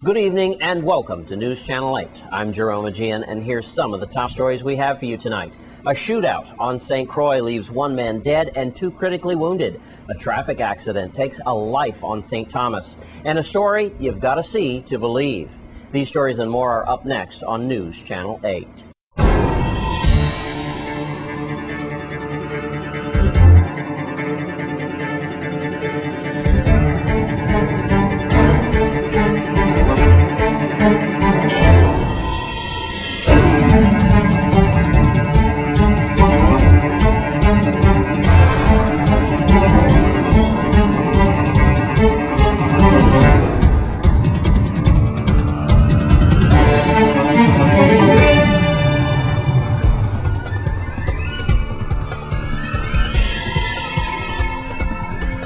Good evening and welcome to News Channel 8. I'm Jerome Aegean, and here's some of the top stories we have for you tonight. A shootout on St. Croix leaves one man dead and two critically wounded. A traffic accident takes a life on St. Thomas. And a story you've got to see to believe. These stories and more are up next on News Channel 8.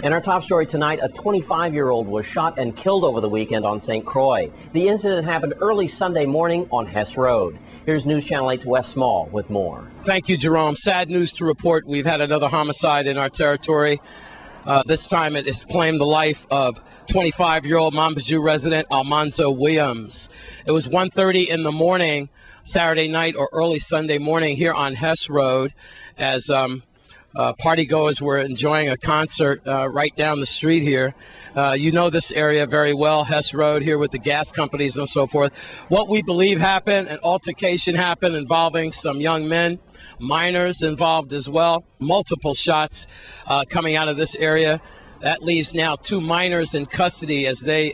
In our top story tonight, a 25-year-old was shot and killed over the weekend on St. Croix. The incident happened early Sunday morning on Hess Road. Here's News Channel 8's Wes Small with more. Thank you, Jerome. Sad news to report. We've had another homicide in our territory. This time it has claimed the life of 25-year-old Monbijou resident Almanzo Williams. It was 1:30 in the morning, Saturday night or early Sunday morning here on Hess Road as partygoers were enjoying a concert right down the street here. You know this area very well, Hess Road, here with the gas companies and so forth. What we believe happened, an altercation happened involving some young men, minors involved as well. Multiple shots coming out of this area. That leaves now two minors in custody as they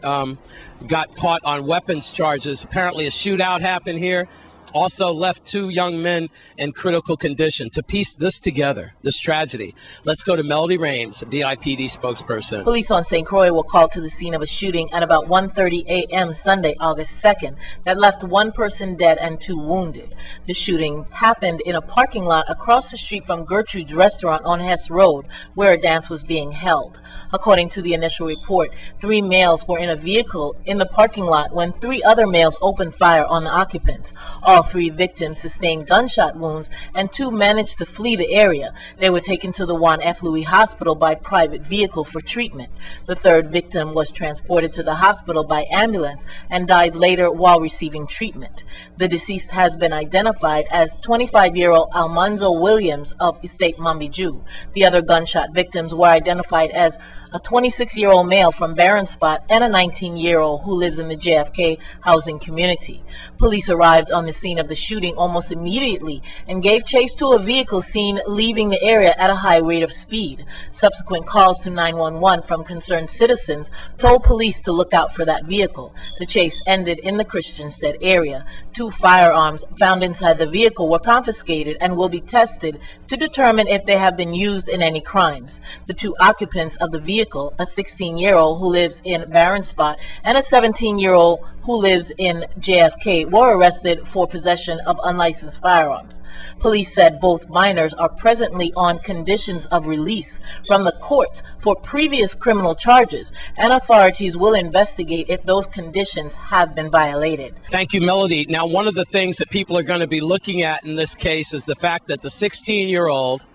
got caught on weapons charges. Apparently a shootout happened here. Also left two young men in critical condition. To piece this together, this tragedy, let's go to Melody Rames, VIPD spokesperson. Police on St. Croix were called to the scene of a shooting at about 1:30 a.m. Sunday, August 2nd, that left one person dead and two wounded. The shooting happened in a parking lot across the street from Gertrude's restaurant on Hess Road, where a dance was being held. According to the initial report, 3 males were in a vehicle in the parking lot when 3 other males opened fire on the occupants. All 3 victims sustained gunshot wounds and 2 managed to flee the area. They were taken to the Juan F. Louis Hospital by private vehicle for treatment. The 3rd victim was transported to the hospital by ambulance and died later while receiving treatment. The deceased has been identified as 25-year-old Almanzo Williams of Estate Monbijou. The other gunshot victims were identified as a 26-year-old male from Barron Spot and a 19-year-old who lives in the JFK housing community. Police arrived on the scene of the shooting almost immediately and gave chase to a vehicle seen leaving the area at a high rate of speed. Subsequent calls to 911 from concerned citizens told police to look out for that vehicle. The chase ended in the Christiansted area. 2 firearms found inside the vehicle were confiscated and will be tested to determine if they have been used in any crimes. The 2 occupants of the vehicle, a 16-year-old who lives in Barron Spot and a 17-year-old who lives in JFK, were arrested for possession of unlicensed firearms. Police said both minors are presently on conditions of release from the courts for previous criminal charges, and authorities will investigate if those conditions have been violated. Thank you, Melody. Now, one of the things that people are going to be looking at in this case is the fact that the 16-year-old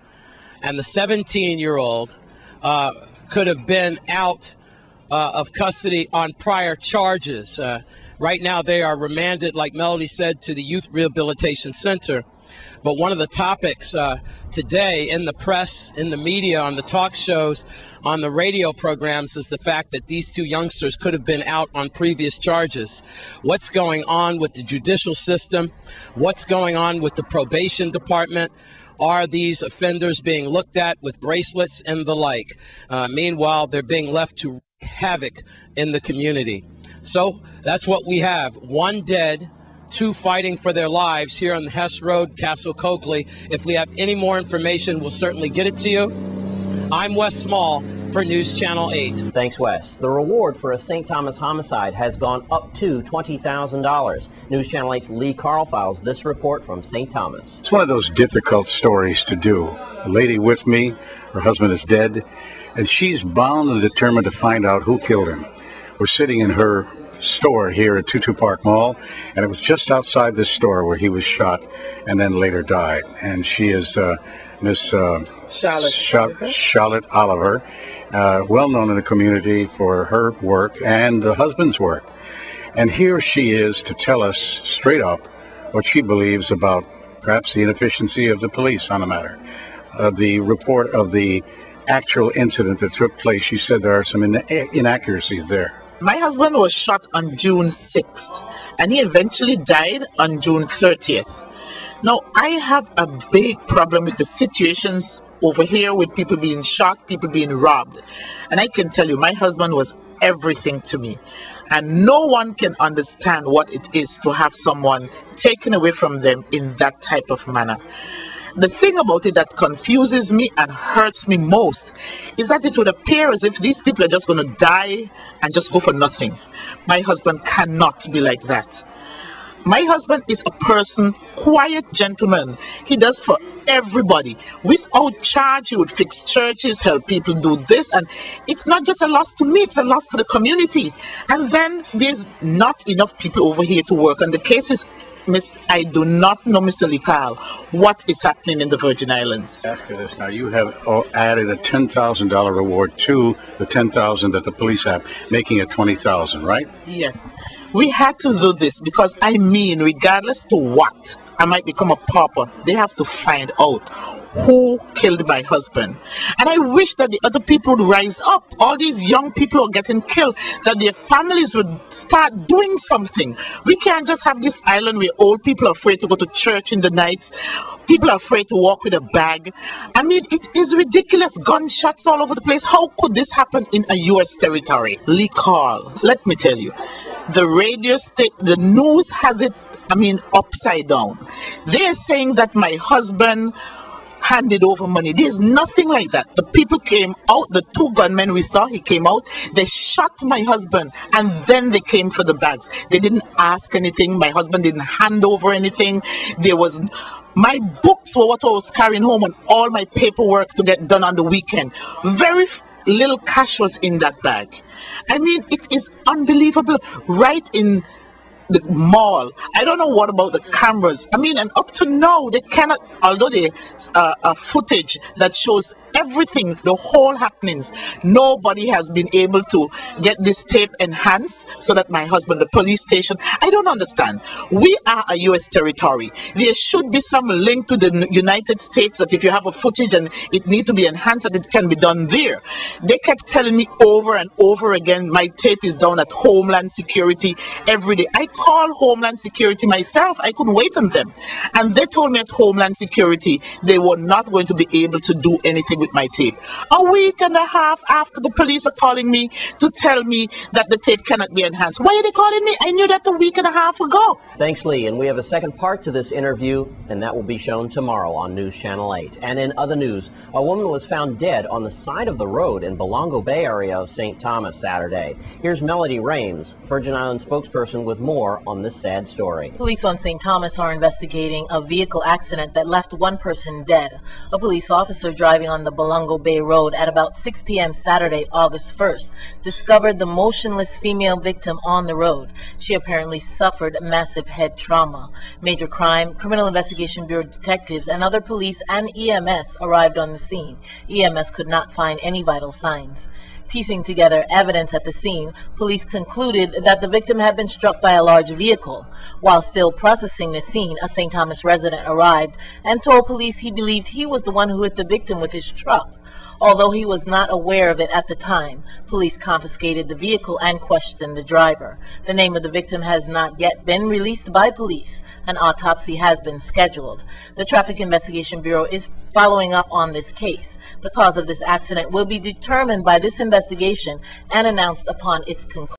and the 17-year-old could have been out of custody on prior charges. Right now they are remanded, like Melody said, to the Youth Rehabilitation Center. But one of the topics today in the press, in the media, on the talk shows, on the radio programs is the fact that these 2 youngsters could have been out on previous charges. What's going on with the judicial system? What's going on with the probation department? Are these offenders being looked at with bracelets and the like? Meanwhile, they're being left to wreak havoc in the community. So that's what we have. 1 dead, 2 fighting for their lives here on the Hess Road, Castle Coakley. If we have any more information, we'll certainly get it to you. I'm Wes Small for News Channel 8. Thanks, Wes. The reward for a St. Thomas homicide has gone up to $20,000. News Channel 8's Lee Carl files this report from St. Thomas. It's one of those difficult stories to do. A lady with me, her husband is dead, and she's bound and determined to find out who killed him. We're sitting in her store here at Tutu Park Mall, and it was just outside this store where he was shot and then later died. And she is Miss Charlotte Oliver, well known in the community for her work and the husband's work. And here she is to tell us straight up what she believes about perhaps the inefficiency of the police on the matter. The report of the actual incident that took place, she said there are some inaccuracies there. My husband was shot on June 6th, and he eventually died on June 30th. Now, I have a big problem with the situations over here with people being shot, people being robbed. And I can tell you, my husband was everything to me. And no one can understand what it is to have someone taken away from them in that type of manner. The thing about it that confuses me and hurts me most is that it would appear as if these people are just going to die and just go for nothing. My husband cannot be like that. My husband is a person, quiet gentleman. He does for everybody. Without charge, he would fix churches, help people do this. And it's not just a loss to me, it's a loss to the community. And then there's not enough people over here to work on the cases. I do not know, Mr. Likal, what is happening in the Virgin Islands. Ask you this now. You have added a $10,000 reward to the $10,000 that the police have, making it $20,000, right? Yes. We had to do this because, I mean, regardless to what I might become a pauper, they have to find out who killed my husband. And I wish that the other people would rise up. All these young people who are getting killed, that their families would start doing something. We can't just have this island where old people are afraid to go to church in the nights. People are afraid to walk with a bag. I mean, it is ridiculous. Gunshots all over the place. How could this happen in a U.S. territory? Lee Carl, let me tell you, the radio the news has it, upside down. They're saying that my husband handed over money. There's nothing like that. The people came out, the two gunmen we saw, he came out, they shot my husband, and then they came for the bags. They didn't ask anything. My husband didn't hand over anything. My books were what I was carrying home and all my paperwork to get done on the weekend. Very little cash was in that bag. I mean, it is unbelievable. Right in the mall. I don't know what about the cameras. And up to now, they cannot, although there's footage that shows everything, the whole happenings, nobody has been able to get this tape enhanced so that my husband, the police station, I don't understand. We are a U.S. territory. There should be some link to the United States that if you have a footage and it needs to be enhanced, that it can be done there. They kept telling me over and over again, my tape is down at Homeland Security every day. I called Homeland Security myself. I couldn't wait on them. And they told me at Homeland Security they were not going to be able to do anything with my tape. A week and a half after the police are calling me to tell me that the tape cannot be enhanced. Why are they calling me? I knew that a week and a half ago. Thanks, Lee. And we have a second part to this interview, and that will be shown tomorrow on News Channel 8. And in other news, a woman was found dead on the side of the road in Belongo Bay area of St. Thomas Saturday. Here's Melody Rames, Virgin Islands spokesperson, with more on this sad story. Police on St. Thomas are investigating a vehicle accident that left one person dead. A police officer driving on the Belongo Bay Road at about 6 p.m. Saturday, August 1st, discovered the motionless female victim on the road. She apparently suffered massive head trauma. Major Crime, Criminal Investigation Bureau detectives, and other police and EMS arrived on the scene. EMS could not find any vital signs. Piecing together evidence at the scene, police concluded that the victim had been struck by a large vehicle. While still processing the scene, a St. Thomas resident arrived and told police he believed he was the one who hit the victim with his truck. Although he was not aware of it at the time, police confiscated the vehicle and questioned the driver. The name of the victim has not yet been released by police. An autopsy has been scheduled. The Traffic Investigation Bureau is following up on this case. The cause of this accident will be determined by this investigation and announced upon its conclusion.